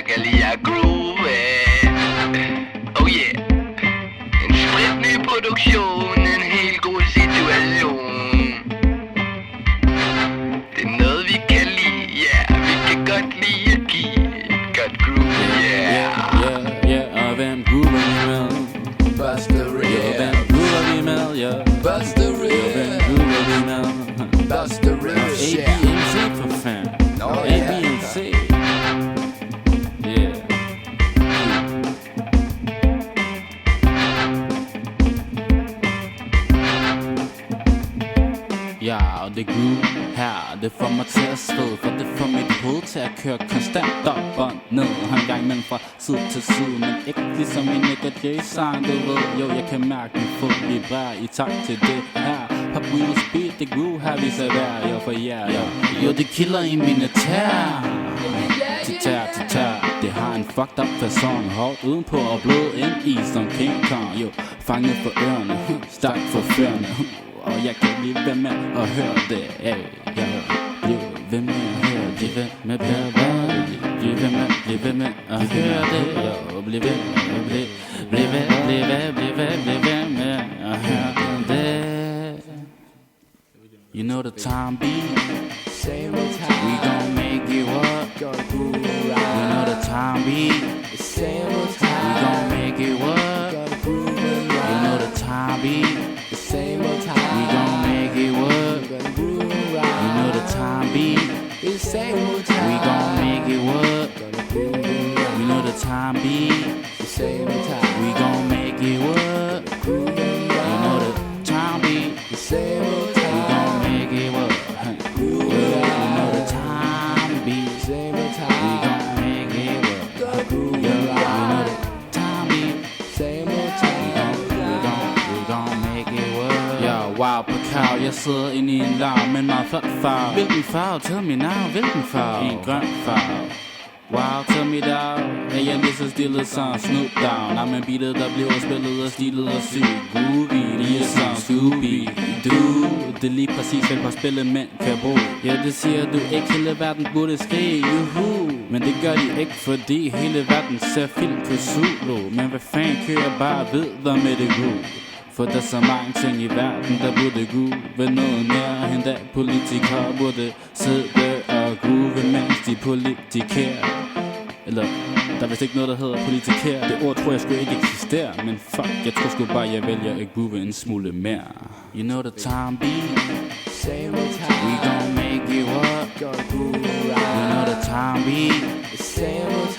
kan lide at groove. Oh yeah. En spritny produktion, en helt god situation. Det er noget vi kan lide, yeah. Vi kan godt lide at give et godt groove, yeah. Og hvem groover vi med? Busta Rhymes. Hvem groover vi med, yeah. Busta Rhymes. Hvem groover vi med? Busta Rhymes, yeah. ABNC for fan. ABNC. Yeah. Ja, og det groove her, det får mig til at svede, for det får mit hoved til at køre konstant op og ned. Han gang imellem fra side til side, men ikke ligesom en Nick og Jay-sang, du ved. Jo, jeg kan mærke min fod vibrerer i takt til det her. Pop wheel speed, det groove her vi serverer, jo for yeah, jo. Jo, det kilder i mine tær. Tær, det har en fucked up fasong. Hårdt udenpå og blod ind i som King Kong. Jo, fanget for ørerne, stærkt for førende. Og jeg kan blive ved med at høre det. Jeg bliver ved med at høre det. Bliv ved med at høre det. Jo, bliv ved med at høre det. You know the time beat. Same old time. We gon' make it work. Gonna groove You around. know the time beat. Same old We time. gon' make it work. Gonna groove You around. know the time beat. Same old time. We gon' make it work. Gonna groove around. You know the time beat. It's same old time. We gon' make it work. Gonna groove around. You know the time beat. It's same old time. We gon' make it work. Groove You know around. the time beat. It's same old We time. gon' make it work. Groove You know around. the time beat. Same old We time. gon' make it work. Gonna groove You know around. the time beat. Same old We gon' make it work. Ja, wow, på kav, jeg sidder inde i en larm med en meget flot farve. Hvilken farve? Tell me now, hvilken farve? En grøn farve. Wow, tell me down. Ja, lige så stille som Snoop Dogg. Når man beatet, der bliver spillet og stilet og sygt groovy. Lige som Scooby-Doo. Det er lige præcis, hvad par spillemænd kan bruge. Ja, det siger du ikke, hele verden burde skrige juhu. Men det gør de ikke, fordi hele verden ser film på Zulu. Men hvad fanden kører bare videre med det groove? For der er så mange ting i verden, der burde groove noget mere, end da politikere burde sidde og groove, mens de politikerer. Eller, der er vist ikke noget, der hedder politikere. Det ord tror jeg sgu ikke eksisterer, men fuck, jeg tror sgu bare, jeg vælger at groove en smule mere. You know the time beat. Same old time. We gon' make it work. Gonna groove You around. know the time beat. Same old